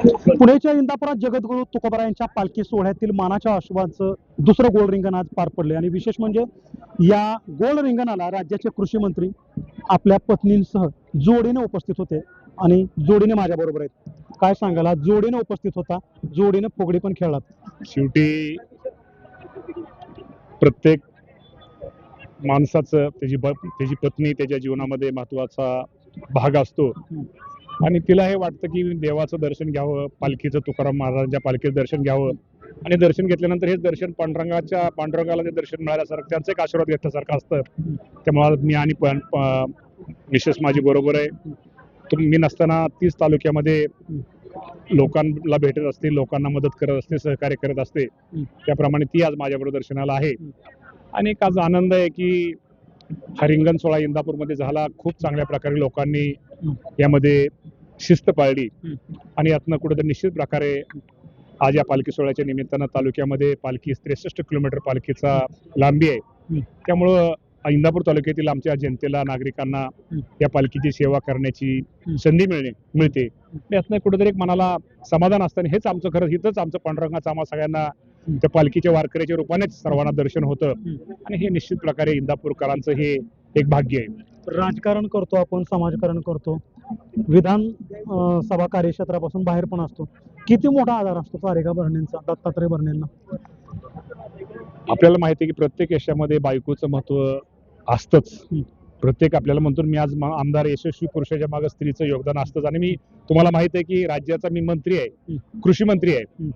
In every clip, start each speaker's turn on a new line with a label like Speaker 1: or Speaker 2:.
Speaker 1: पुण्याच्या इंदापुरात जगद्गुरू तुकोबारायांच्या पालखी सोहळ्यातील मानाच्या आशुभाचं दुसरं गोल रिंगण आज पार पडले आणि विशेष म्हणजे या गोल रिंगणाला राज्याचे कृषी मंत्री आपल्या पत्नींसह जोडीने उपस्थित होते आणि जोडीने माझ्या बरोबर आहेत. काय सांगाल, आज जोडीने उपस्थित होता, जोडीने फुगडी पण खेळलात.
Speaker 2: शेवटी प्रत्येक माणसाचं त्याची पत्नी त्याच्या जीवनामध्ये महत्वाचा भाग असतो आणि तिला हे वाटतं की देवाचं दर्शन घ्यावं, पालखीचं तुकाराम महाराजांच्या पालखीचं दर्शन घ्यावं आणि दर्शन घेतल्यानंतर हे दर्शन पांडुरंगाला ते दर्शन मिळाल्यासारखं त्यांचं एक आशीर्वाद घेतल्यासारखं असतं. त्यामुळे मी आणि मिसेस माझी बरोबर आहे. मी नसताना 30 तालुक्यामध्ये लोकांना भेटत असते, लोकांना मदत करत असते, सहकार्य करत असते. त्याप्रमाणे ती आज माझ्याबरोबर दर्शनाला आहे आणि एक आज आनंद आहे की हा रिंगण सोहळा इंदापूरमध्ये झाला. खूप चांगल्या प्रकारे लोकांनी यामध्ये शिस्त पाळली आणि यातनं कुठेतरी निश्चित प्रकारे आज या पालखी सोहळ्याच्या निमित्तानं तालुक्यामध्ये पालखी 63 किलोमीटर पालखीचा लांबी आहे. त्यामुळं इंदापूर तालुक्यातील आमच्या जनतेला, नागरिकांना या पालखीची सेवा करण्याची संधी मिळते. यातनं कुठेतरी एक मनाला समाधान असतं. हेच आमचं खरं, हिथंच आमचं पांडुरंगाचं आम्हा सगळ्यांना त्या पालखीच्या वारकऱ्याच्या रूपानेच सर्वांना दर्शन होतं आणि हे निश्चित प्रकारे इंदापूरकरांचं हे एक भाग्य आहे.
Speaker 1: राजकारण करतो आपण, समाजकारण करतो, विधान सभा कार्यक्षेत्रापासून बाहेर पण असतो. किती मोठा आधार असतो तारिका भरणेंचा, दत्तात्रय भरणेंना?
Speaker 2: आपल्याला माहिती आहे की प्रत्येक यशामध्ये बायकोचं महत्व असतंच. प्रत्येक आपल्याला म्हणतो मी आज आमदार यशस्वी पुरुषाच्या मागे स्त्रीचं योगदान असतंच आणि मी तुम्हाला माहित आहे की राज्याचा मी मंत्री आहे, कृषी मंत्री आहे.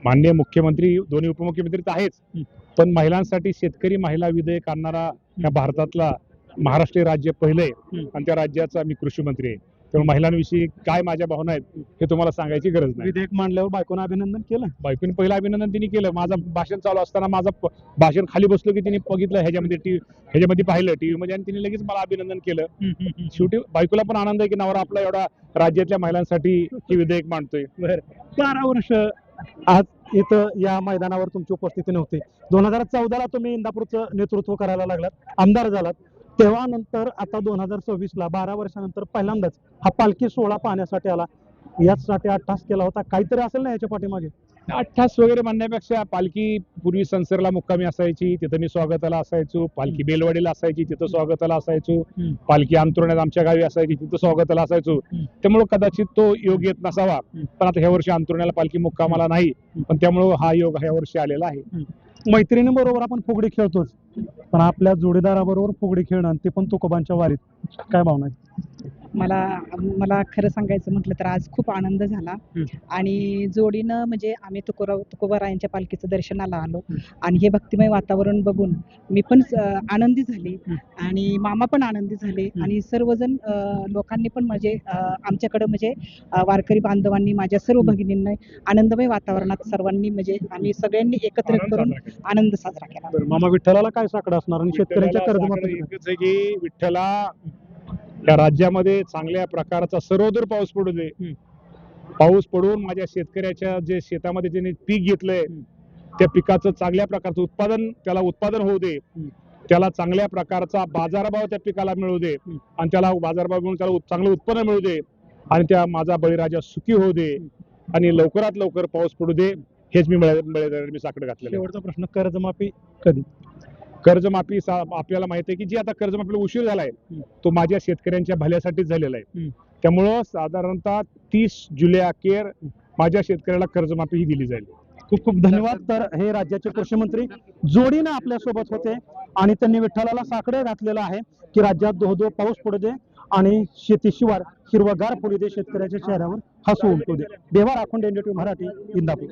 Speaker 2: माननीय मुख्यमंत्री, दोन्ही उपमुख्यमंत्री तर आहेच, पण महिलांसाठी शेतकरी महिला विधेयक आणणारा या भारतातला महाराष्ट्र राज्य पहिलं आहे आणि त्या राज्याचा मी कृषी मंत्री आहे. त्यामुळे महिलांविषयी काय माझ्या भावना आहेत हे तुम्हाला सांगायची गरज नाही.
Speaker 1: विधेयक मांडल्यावर बायकोनं अभिनंदन केलं.
Speaker 2: बायकोने पहिलं अभिनंदन तिने केलं. माझं भाषण चालू असताना माझं भाषण खाली बसलो की तिने बघितलं, ह्याच्यामध्ये पाहिलं टीव्ही मध्ये आणि तिने लगेच मला अभिनंदन केलं. शेवटी बायकोला पण आनंद आहे की नवरा आपला एवढा राज्यातल्या महिलांसाठी हे विधेयक मांडतोय.
Speaker 1: 12 वर्ष आज इथं या मैदानावर तुमची उपस्थिती नव्हती. 2014ला तुम्ही इंदापूरचं नेतृत्व करायला लागलात, आमदार झालात. तेव्हा नंतर आता 2026ला 12 वर्षानंतर पहिल्यांदाच हा पालखी सोहळा पाहण्यासाठी आला. याचसाठी अट्टास केला होता, काहीतरी असेल ना याच्या पाठीमागे?
Speaker 2: अट्ठास वगैरे म्हणण्यापेक्षा पालखी पूर्वी संसरला मुक्कामी असायची, तिथं मी स्वागताला असायचो. पालखी बेलवाडीला असायची, तिथं स्वागताला असायचो. पालखी अंतुरण्यात आमच्या गावी असायची, तिथं स्वागताला असायचो. त्यामुळे कदाचित तो योग येत नसावा, पण आता ह्या वर्षी अंतुरण्याला पालखी मुक्कामाला नाही, पण त्यामुळे हा योग ह्या वर्षी आलेला आहे.
Speaker 1: मैत्रिणीबरोबर आपण फुगडी खेळतोच, पण आपल्या जोडीदाराबरोबर फुगडी खेळणं, ते पण तुकोबांच्या वारीत, काय भावना आहे?
Speaker 3: मला खरं सांगायचं म्हटलं तर आज खूप आनंद झाला आणि जोडीनं म्हणजे आम्ही तुकोबारायांच्या पालखीचं दर्शनाला आलो आणि हे भक्तिमय वातावरण बघून मी पण आनंदी झाली आणि मामा पण आनंदी झाले आणि सर्वजण लोकांनी पण म्हणजे आमच्याकडं म्हणजे वारकरी बांधवांनी, माझ्या सर्व भगिनींना आनंदमय वातावरणात सर्वांनी म्हणजे आम्ही सगळ्यांनी एकत्रित करून आनंद साजरा केला.
Speaker 1: मामा, विठ्ठलाला काय साकडं असणार आणि शेतकऱ्यांच्या कर्जमाफी?
Speaker 2: एकच आहे की विठ्ठला या राज्यामध्ये चांगल्या प्रकारचा सर्वदूर पाऊस पडू दे. पाऊस पडून माझ्या शेतकऱ्याच्या जे शेतामध्ये ज्यांनी पीक घेतलंय त्या पिकाचं चांगल्या प्रकारचं उत्पादन होऊ दे. त्याला चांगल्या प्रकारचा बाजारभाव त्या पिकाला मिळू दे आणि त्याला बाजारभाव मिळून त्याला चांगलं उत्पन्न मिळू दे आणि त्या माझा बळीराजा सुखी होऊ दे आणि लवकरात लवकर पाऊस पडू दे. हेच मी साकडं घातलेलं.
Speaker 1: शेवटचा प्रश्न, कर्जमाफी कधी?
Speaker 2: कर्जमाफी आपल्याला माहिती आहे की जी आता कर्जमाफीला उशीर झालाय तो माझ्या शेतकऱ्यांच्या भल्यासाठीच झालेला आहे. त्यामुळं साधारणतः 30 जुलै अखेर माझ्या शेतकऱ्याला कर्जमाफी ही दिली जाईल.
Speaker 1: खूप खूप धन्यवाद. तर हे राज्याचे कृषी मंत्री जोडीनं आपल्या सोबत होते आणि त्यांनी विठ्ठलाला साकडं घातलेलं आहे की राज्यात धो पाऊस पडू दे आणि शेती शिवार हिरवगार पडू दे, शेतकऱ्याच्या चेहऱ्यावर हसू उमटू दे. देवा राखून, NDTV मराठी, इंदापूर.